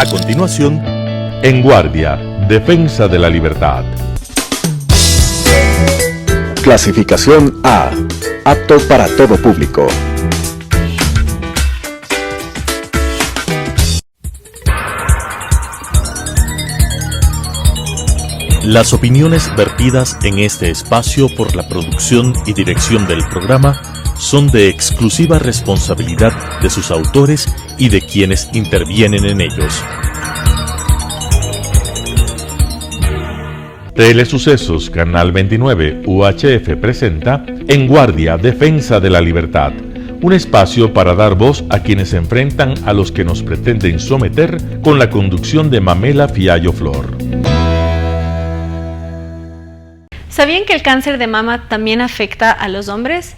A continuación, En Guardia, Defensa de la Libertad. Clasificación A. Apto para todo público. Las opiniones vertidas en este espacio por la producción y dirección del programa son de exclusiva responsabilidad de sus autores y de quienes intervienen en ellos. Telesucesos Canal 29 UHF presenta En Guardia, Defensa de la Libertad, un espacio para dar voz a quienes se enfrentan a los que nos pretenden someter, con la conducción de Mamela Fiallo Flor. ¿Sabían que el cáncer de mama también afecta a los hombres?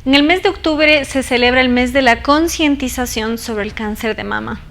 En el mes de octubre se celebra el mes de la concientización sobre el cáncer de mama.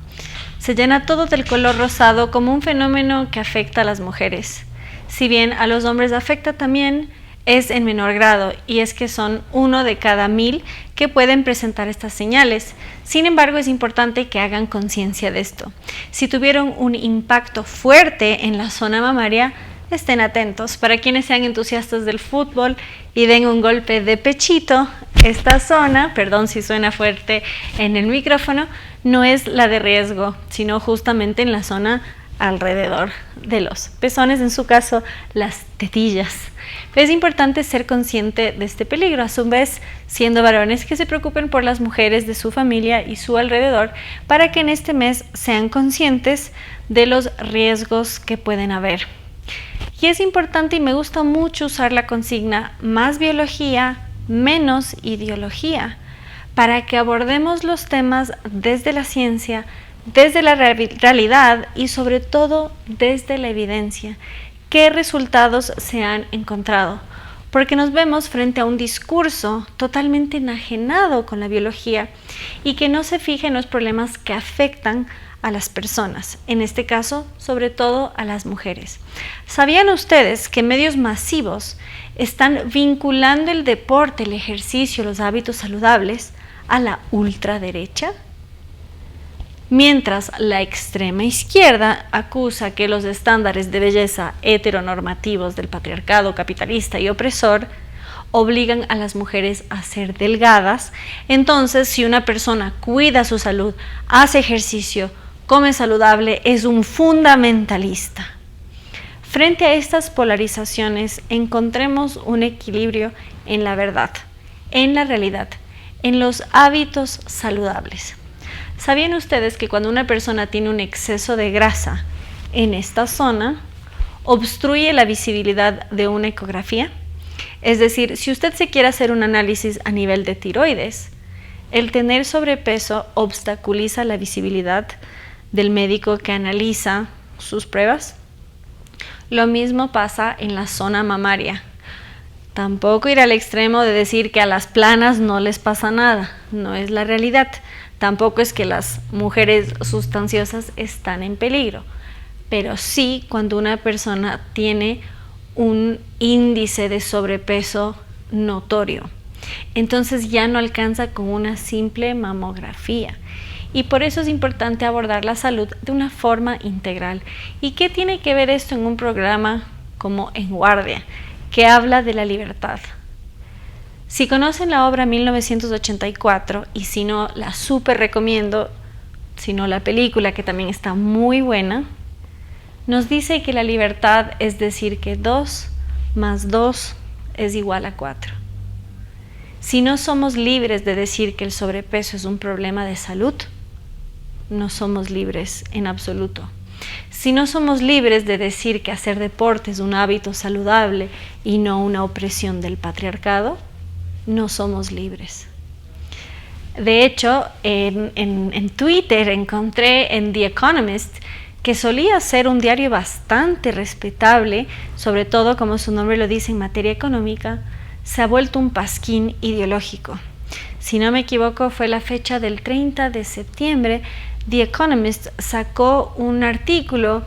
Se llena todo del color rosado como un fenómeno que afecta a las mujeres. Si bien a los hombres afecta también, es en menor grado, y es que son 1 de cada 1000 que pueden presentar estas señales. Sin embargo, es importante que hagan conciencia de esto. Si tuvieron un impacto fuerte en la zona mamaria, estén atentos. Para quienes sean entusiastas del fútbol y den un golpe de pechito, esta zona, perdón si suena fuerte en el micrófono, no es la de riesgo, sino justamente en la zona alrededor de los pezones, en su caso las tetillas. Es importante ser consciente de este peligro, a su vez siendo varones que se preocupen por las mujeres de su familia y su alrededor, para que en este mes sean conscientes de los riesgos que pueden haber. Y es importante, y me gusta mucho usar la consigna más biología, menos ideología, para que abordemos los temas desde la ciencia, desde la realidad y sobre todo desde la evidencia. ¿Qué resultados se han encontrado? Porque nos vemos frente a un discurso totalmente enajenado con la biología y que no se fija en los problemas que afectan a las personas, en este caso, sobre todo a las mujeres. ¿Sabían ustedes que medios masivos están vinculando el deporte, el ejercicio, los hábitos saludables a la ultraderecha? Mientras la extrema izquierda acusa que los estándares de belleza heteronormativos del patriarcado capitalista y opresor obligan a las mujeres a ser delgadas, entonces si una persona cuida su salud, hace ejercicio, come saludable, es un fundamentalista. Frente a estas polarizaciones, encontremos un equilibrio en la verdad, en la realidad, en los hábitos saludables. ¿Sabían ustedes que cuando una persona tiene un exceso de grasa en esta zona, obstruye la visibilidad de una ecografía? Es decir, si usted se quiere hacer un análisis a nivel de tiroides, el tener sobrepeso obstaculiza la visibilidad del médico que analiza sus pruebas. Lo mismo pasa en la zona mamaria. Tampoco ir al extremo de decir que a las planas no les pasa nada, no es la realidad. Tampoco es que las mujeres sustanciosas están en peligro, pero sí cuando una persona tiene un índice de sobrepeso notorio. Entonces ya no alcanza con una simple mamografía. Y por eso es importante abordar la salud de una forma integral. ¿Y qué tiene que ver esto en un programa como En Guardia, que habla de la libertad? Si conocen la obra 1984, y si no, la súper recomiendo, si no la película, que también está muy buena, nos dice que la libertad es decir que 2 más 2 es igual a 4. Si no somos libres de decir que el sobrepeso es un problema de salud, no somos libres en absoluto. Si no somos libres de decir que hacer deporte es un hábito saludable y no una opresión del patriarcado, no somos libres. De hecho, en Twitter encontré en The Economist, que solía ser un diario bastante respetable, sobre todo como su nombre lo dice en materia económica, se ha vuelto un pasquín ideológico. Si no me equivoco, fue la fecha del 30 de septiembre, The Economist sacó un artículo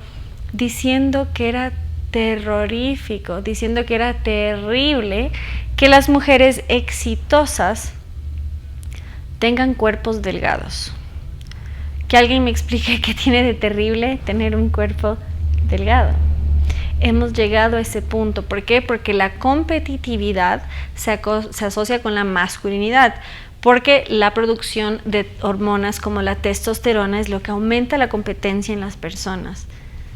diciendo que era terrorífico, diciendo que era terrible que las mujeres exitosas tengan cuerpos delgados, que alguien me explique qué tiene de terrible tener un cuerpo delgado. Hemos llegado a ese punto. ¿Por qué? Porque la competitividad se asocia con la masculinidad, porque la producción de hormonas como la testosterona es lo que aumenta la competencia en las personas.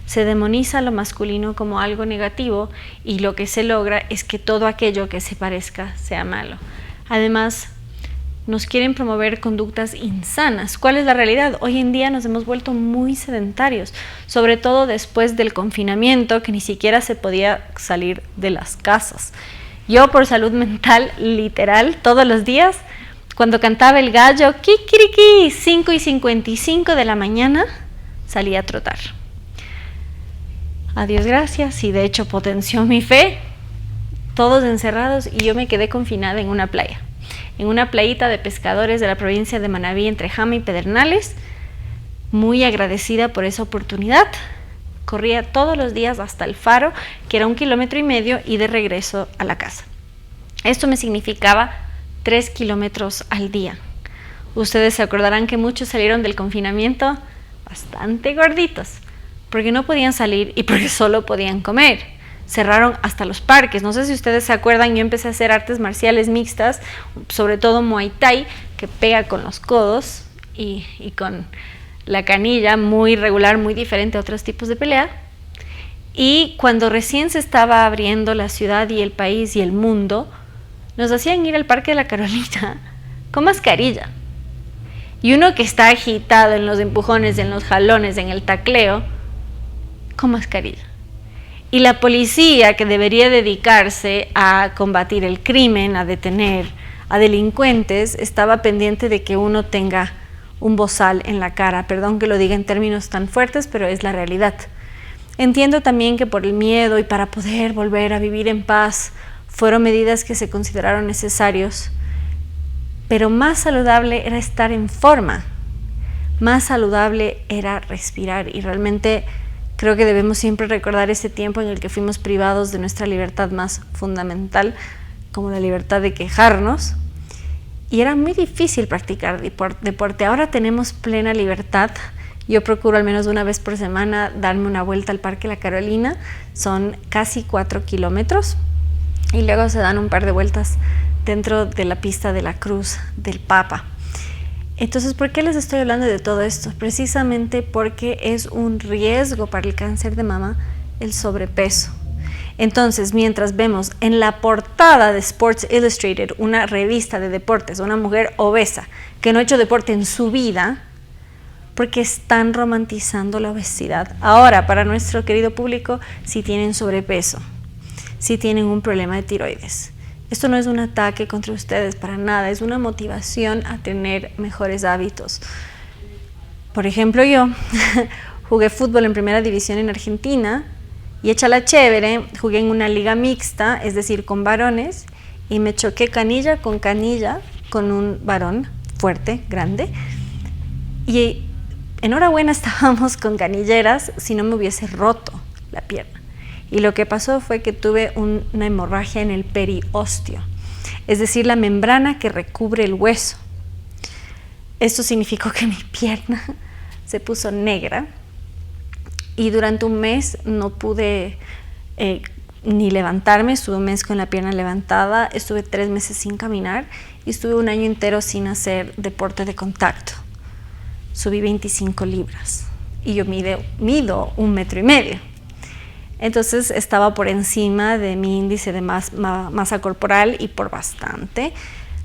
Se demoniza lo masculino como algo negativo y lo que se logra es que todo aquello que se parezca sea malo. Además, nos quieren promover conductas insanas. ¿Cuál es la realidad? Hoy en día nos hemos vuelto muy sedentarios, sobre todo después del confinamiento, que ni siquiera se podía salir de las casas. Yo, por salud mental, literal, todos los días, cuando cantaba el gallo, kikiriki, 5:55 de la mañana, salía a trotar. A Dios gracias, y de hecho potenció mi fe, todos encerrados, y yo me quedé confinada en una playa. En una playita de pescadores de la provincia de Manabí, entre Jama y Pedernales, muy agradecida por esa oportunidad. Corría todos los días hasta el faro, que era 1,5 kilómetros, y de regreso a la casa. Esto me significaba 3 kilómetros al día. Ustedes se acordarán que muchos salieron del confinamiento bastante gorditos, porque no podían salir y porque solo podían comer. Cerraron hasta los parques. No sé si ustedes se acuerdan, yo empecé a hacer artes marciales mixtas, sobre todo Muay Thai, que pega con los codos y con la canilla, muy regular, muy diferente a otros tipos de pelea. Y cuando recién se estaba abriendo la ciudad y el país y el mundo, nos hacían ir al Parque de la Carolina con mascarilla. Y uno que está agitado en los empujones, en los jalones, en el tacleo, con mascarilla. Y la policía, que debería dedicarse a combatir el crimen, a detener a delincuentes, estaba pendiente de que uno tenga un bozal en la cara. Perdón que lo diga en términos tan fuertes, pero es la realidad. Entiendo también que por el miedo y para poder volver a vivir en paz, fueron medidas que se consideraron necesarios, pero más saludable era estar en forma, más saludable era respirar, y realmente creo que debemos siempre recordar ese tiempo en el que fuimos privados de nuestra libertad más fundamental, como la libertad de quejarnos, y era muy difícil practicar deporte. Ahora tenemos plena libertad. Yo procuro al menos una vez por semana darme una vuelta al Parque La Carolina, son casi 4 kilómetros, y luego se dan un par de vueltas dentro de la pista de la Cruz del Papa. Entonces, ¿por qué les estoy hablando de todo esto? Precisamente porque es un riesgo para el cáncer de mama el sobrepeso. Entonces, mientras vemos en la portada de Sports Illustrated, una revista de deportes, una mujer obesa que no ha hecho deporte en su vida, porque están romantizando la obesidad. Ahora, para nuestro querido público, si tienen sobrepeso, si tienen un problema de tiroides, esto no es un ataque contra ustedes para nada, es una motivación a tener mejores hábitos. Por ejemplo, yo jugué fútbol en primera división en Argentina y hecha la chévere, jugué en una liga mixta, es decir, con varones, y me choqué canilla con un varón fuerte, grande, y enhorabuena estábamos con canilleras si no me hubiese roto la pierna. Y lo que pasó fue que tuve una hemorragia en el periósteo, es decir, la membrana que recubre el hueso. Esto significó que mi pierna se puso negra y durante un mes no pude ni levantarme. Estuve un mes con la pierna levantada, estuve 3 meses sin caminar y estuve 1 año entero sin hacer deporte de contacto. Subí 25 libras y yo mido 1,5 metros. Entonces estaba por encima de mi índice de masa corporal y por bastante.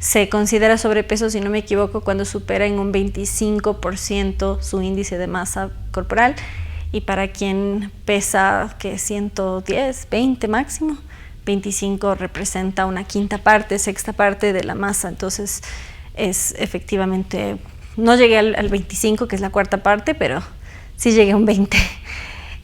Se considera sobrepeso, si no me equivoco, cuando supera en un 25% su índice de masa corporal, y para quien pesa que 110, 20 máximo, 25 representa una 1/5 parte, 1/6 parte de la masa. Entonces es efectivamente, no llegué al 25, que es la 1/4 parte, pero sí llegué a un 20.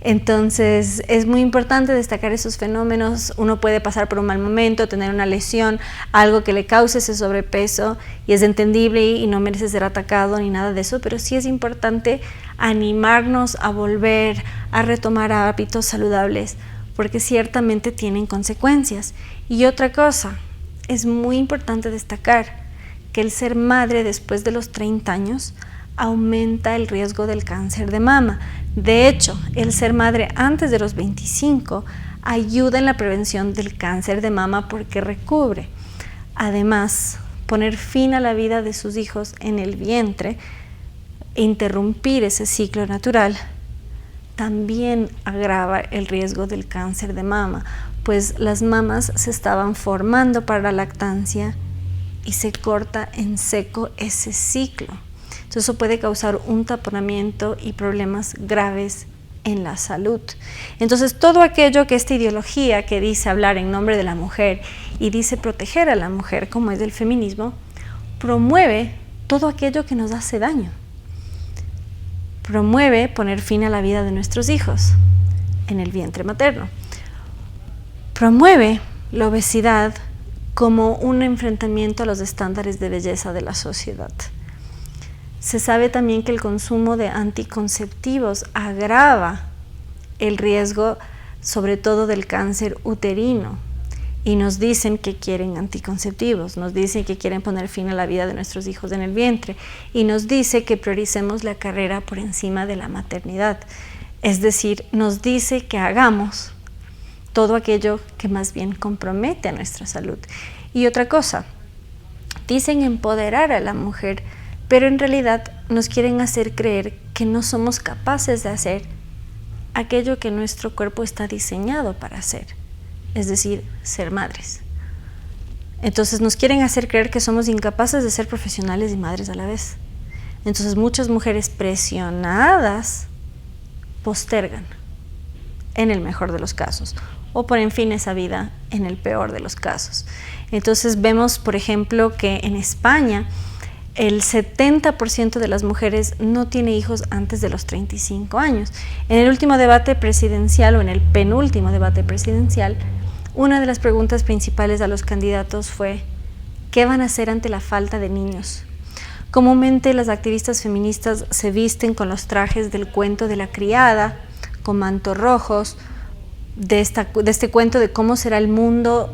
Entonces es muy importante destacar esos fenómenos. Uno puede pasar por un mal momento, tener una lesión, algo que le cause ese sobrepeso, y es entendible y no merece ser atacado ni nada de eso, pero sí es importante animarnos a volver a retomar hábitos saludables, porque ciertamente tienen consecuencias. Y otra cosa, es muy importante destacar que el ser madre después de los 30 años aumenta el riesgo del cáncer de mama. De hecho, el ser madre antes de los 25 ayuda en la prevención del cáncer de mama porque recubre. Además, poner fin a la vida de sus hijos en el vientre e interrumpir ese ciclo natural también agrava el riesgo del cáncer de mama, pues las mamas se estaban formando para la lactancia y se corta en seco ese ciclo. Entonces eso puede causar un taponamiento y problemas graves en la salud. Entonces todo aquello que esta ideología que dice hablar en nombre de la mujer y dice proteger a la mujer, como es el feminismo, promueve todo aquello que nos hace daño. Promueve poner fin a la vida de nuestros hijos en el vientre materno. Promueve la obesidad como un enfrentamiento a los estándares de belleza de la sociedad. Se sabe también que el consumo de anticonceptivos agrava el riesgo, sobre todo del cáncer uterino. Y nos dicen que quieren anticonceptivos, nos dicen que quieren poner fin a la vida de nuestros hijos en el vientre y nos dice que prioricemos la carrera por encima de la maternidad. Es decir, nos dice que hagamos todo aquello que más bien compromete a nuestra salud. Y otra cosa, dicen empoderar a la mujer, pero en realidad nos quieren hacer creer que no somos capaces de hacer aquello que nuestro cuerpo está diseñado para hacer. Es decir, ser madres. Entonces nos quieren hacer creer que somos incapaces de ser profesionales y madres a la vez. Entonces muchas mujeres presionadas postergan, en el mejor de los casos, o ponen fin a esa vida en el peor de los casos. Entonces vemos, por ejemplo, que en España el 70% de las mujeres no tiene hijos antes de los 35 años. En el último debate presidencial o en el penúltimo debate presidencial, una de las preguntas principales a los candidatos fue ¿qué van a hacer ante la falta de niños? Comúnmente las activistas feministas se visten con los trajes del cuento de la criada, con mantos rojos, de este cuento de cómo será el mundo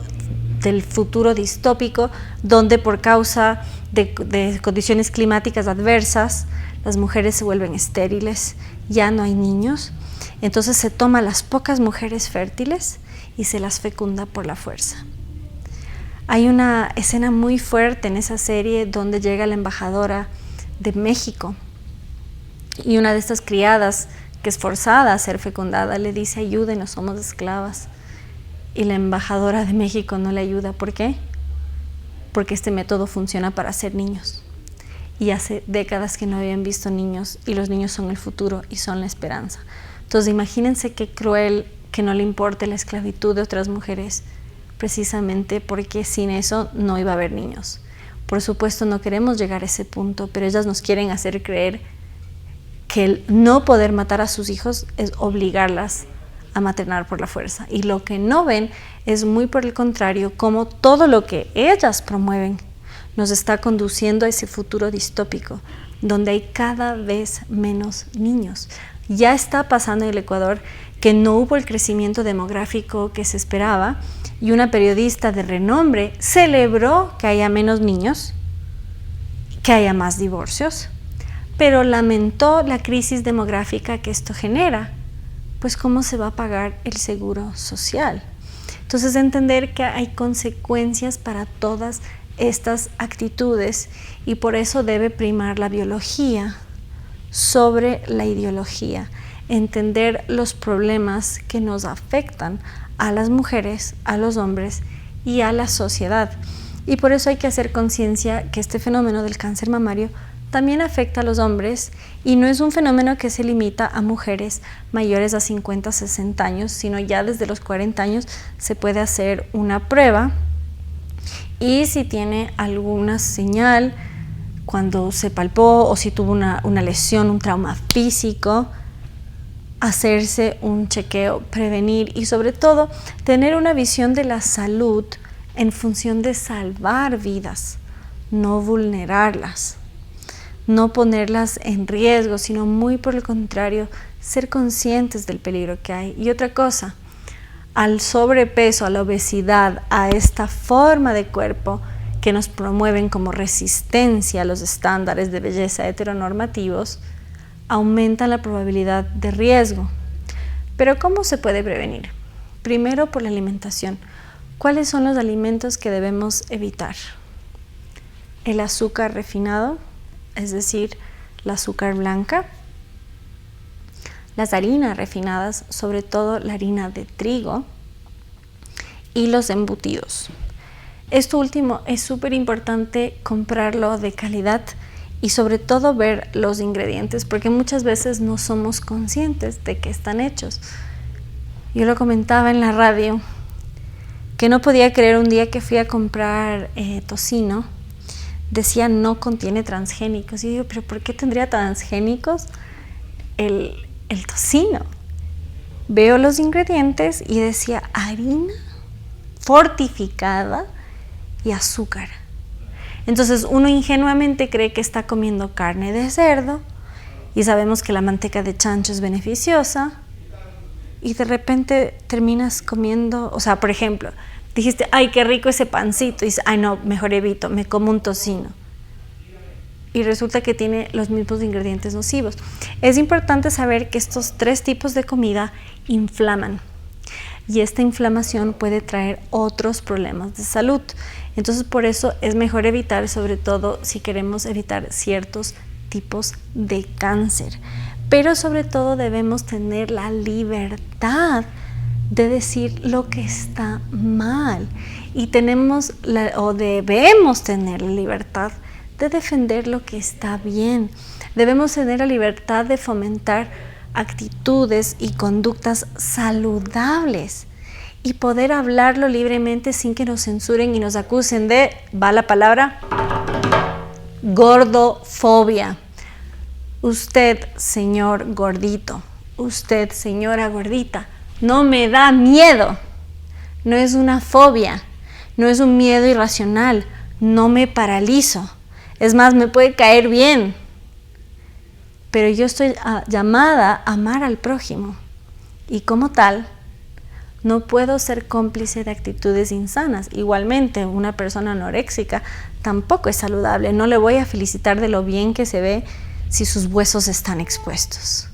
del futuro distópico, donde por causa de condiciones climáticas adversas, las mujeres se vuelven estériles, ya no hay niños. Entonces se toma a las pocas mujeres fértiles y se las fecunda por la fuerza. Hay una escena muy fuerte en esa serie donde llega la embajadora de México y una de estas criadas que es forzada a ser fecundada le dice: ayúdenos, somos esclavas. Y la embajadora de México no le ayuda. ¿Por qué? Porque este método funciona para hacer niños. Y hace décadas que no habían visto niños y los niños son el futuro y son la esperanza. Entonces imagínense qué cruel que no le importe la esclavitud de otras mujeres, precisamente porque sin eso no iba a haber niños. Por supuesto no queremos llegar a ese punto, pero ellas nos quieren hacer creer que el no poder matar a sus hijos es obligarlas a maternar por la fuerza. Y lo que no ven es muy por el contrario, como todo lo que ellas promueven nos está conduciendo a ese futuro distópico, donde hay cada vez menos niños. Ya está pasando en el Ecuador que no hubo el crecimiento demográfico que se esperaba y una periodista de renombre celebró que haya menos niños, que haya más divorcios, pero lamentó la crisis demográfica que esto genera. Pues ¿cómo se va a pagar el seguro social? Entonces entender que hay consecuencias para todas estas actitudes y por eso debe primar la biología sobre la ideología, entender los problemas que nos afectan a las mujeres, a los hombres y a la sociedad. Y por eso hay que hacer conciencia que este fenómeno del cáncer mamario también afecta a los hombres y no es un fenómeno que se limita a mujeres mayores a 50, 60 años, sino ya desde los 40 años se puede hacer una prueba y si tiene alguna señal cuando se palpó o si tuvo una lesión, un trauma físico, hacerse un chequeo, prevenir y sobre todo tener una visión de la salud en función de salvar vidas, no vulnerarlas. No ponerlas en riesgo, sino muy por el contrario, ser conscientes del peligro que hay. Y otra cosa, al sobrepeso, a la obesidad, a esta forma de cuerpo que nos promueven como resistencia a los estándares de belleza heteronormativos, aumentan la probabilidad de riesgo. Pero ¿cómo se puede prevenir? Primero, por la alimentación. ¿Cuáles son los alimentos que debemos evitar? El azúcar refinado, es decir, la azúcar blanca, las harinas refinadas, sobre todo la harina de trigo, y los embutidos. Esto último es súper importante comprarlo de calidad y sobre todo ver los ingredientes, porque muchas veces no somos conscientes de que están hechos. Yo lo comentaba en la radio, que no podía creer un día que fui a comprar tocino, decía no contiene transgénicos. Y digo, ¿pero por qué tendría transgénicos el tocino? Veo los ingredientes y decía harina fortificada y azúcar. Entonces uno ingenuamente cree que está comiendo carne de cerdo y sabemos que la manteca de chancho es beneficiosa y de repente terminas comiendo, o sea, por ejemplo, dijiste, ay, qué rico ese pancito, y dices, ay, no, mejor evito, me como un tocino. Y resulta que tiene los mismos ingredientes nocivos. Es importante saber que estos 3 tipos de comida inflaman. Y esta inflamación puede traer otros problemas de salud. Entonces, por eso es mejor evitar, sobre todo si queremos evitar ciertos tipos de cáncer. Pero sobre todo debemos tener la libertad de decir lo que está mal. Y debemos tener la libertad de defender lo que está bien. Debemos tener la libertad de fomentar actitudes y conductas saludables y poder hablarlo libremente sin que nos censuren y nos acusen de, va la palabra, gordofobia. Usted, señor gordito, usted, señora gordita, no me da miedo, no es una fobia, no es un miedo irracional, no me paralizo, es más, me puede caer bien. Pero yo estoy llamada a amar al prójimo y como tal no puedo ser cómplice de actitudes insanas. Igualmente, una persona anoréxica tampoco es saludable. No le voy a felicitar de lo bien que se ve si sus huesos están expuestos.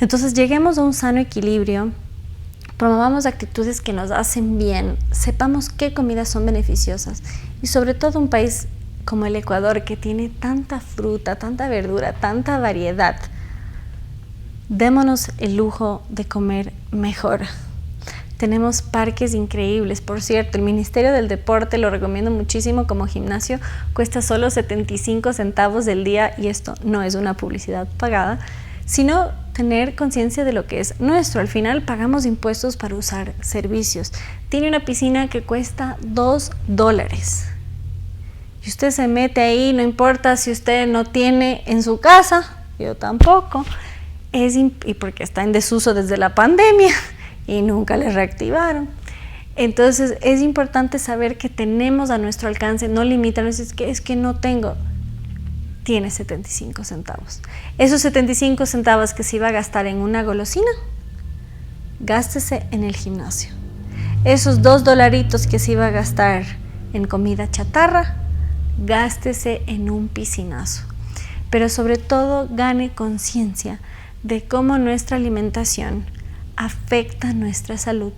Entonces, lleguemos a un sano equilibrio, promovamos actitudes que nos hacen bien, sepamos qué comidas son beneficiosas y sobre todo un país como el Ecuador, que tiene tanta fruta, tanta verdura, tanta variedad, démonos el lujo de comer mejor. Tenemos parques increíbles. Por cierto, el Ministerio del Deporte lo recomiendo muchísimo como gimnasio, cuesta solo 75 centavos del día y esto no es una publicidad pagada, sino tener conciencia de lo que es nuestro. Al final pagamos impuestos para usar servicios. Tiene una piscina que cuesta $2. Y usted se mete ahí, no importa si usted no tiene en su casa, yo tampoco, y porque está en desuso desde la pandemia y nunca le reactivaron. Entonces es importante saber que tenemos a nuestro alcance, no limitarnos, es que no tengo, tiene 75 centavos. Esos 75 centavos que se iba a gastar en una golosina, gástese en el gimnasio. Esos $2 que se iba a gastar en comida chatarra, gástese en un piscinazo, pero sobre todo gane conciencia de cómo nuestra alimentación afecta nuestra salud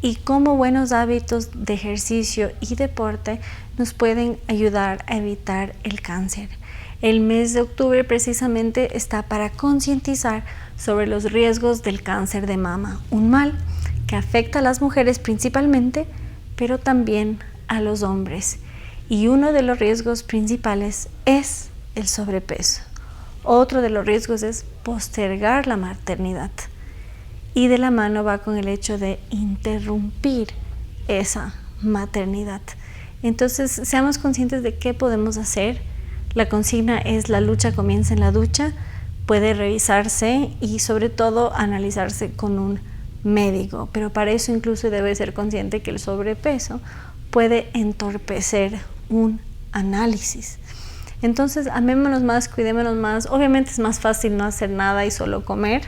y cómo buenos hábitos de ejercicio y deporte nos pueden ayudar a evitar el cáncer. El mes de octubre precisamente está para concientizar sobre los riesgos del cáncer de mama, un mal que afecta a las mujeres principalmente, pero también a los hombres. Y uno de los riesgos principales es el sobrepeso. Otro de los riesgos es postergar la maternidad. Y de la mano va con el hecho de interrumpir esa maternidad. Entonces, seamos conscientes de qué podemos hacer. La consigna es: la lucha comienza en la ducha. Puede revisarse y sobre todo analizarse con un médico. Pero para eso incluso debe ser consciente que el sobrepeso puede entorpecer un análisis. Entonces, amémonos más, cuidémonos más. Obviamente es más fácil no hacer nada y solo comer,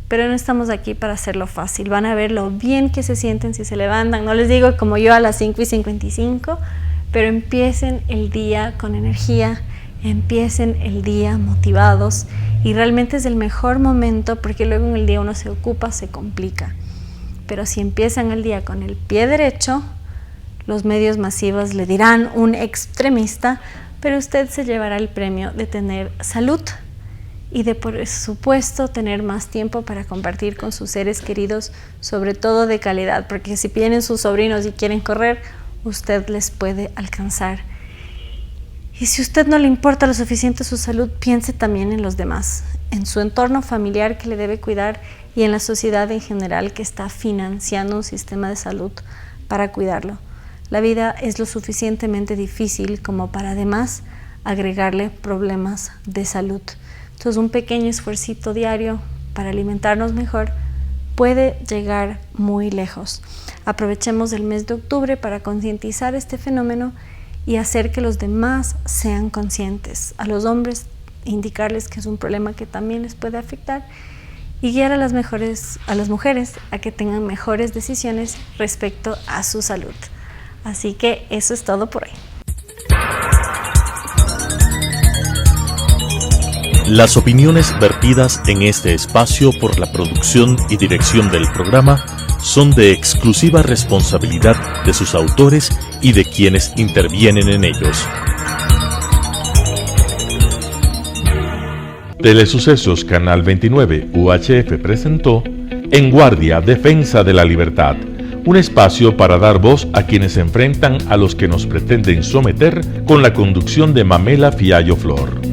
pero no estamos aquí para hacerlo fácil. Van a ver lo bien que se sienten si se levantan. No les digo como yo a las 5:55, pero empiecen el día con energía, empiecen el día motivados y realmente es el mejor momento porque luego en el día uno se ocupa, se complica. Pero si empiezan el día con el pie derecho, los medios masivos le dirán un extremista, pero usted se llevará el premio de tener salud y de, por supuesto, tener más tiempo para compartir con sus seres queridos, sobre todo de calidad, porque si vienen sus sobrinos y quieren correr, usted les puede alcanzar. Y si a usted no le importa lo suficiente su salud, piense también en los demás, en su entorno familiar que le debe cuidar y en la sociedad en general que está financiando un sistema de salud para cuidarlo. La vida es lo suficientemente difícil como para además agregarle problemas de salud. Entonces un pequeño esfuercito diario para alimentarnos mejor puede llegar muy lejos. Aprovechemos el mes de octubre para concientizar este fenómeno y hacer que los demás sean conscientes. A los hombres, indicarles que es un problema que también les puede afectar y guiar a las mujeres a que tengan mejores decisiones respecto a su salud. Así que eso es todo por hoy. Las opiniones vertidas en este espacio por la producción y dirección del programa son de exclusiva responsabilidad de sus autores y de quienes intervienen en ellos. Telesucesos Canal 29 UHF presentó En Guardia, Defensa de la Libertad, un espacio para dar voz a quienes se enfrentan a los que nos pretenden someter, con la conducción de Mamela Fiallo Flor.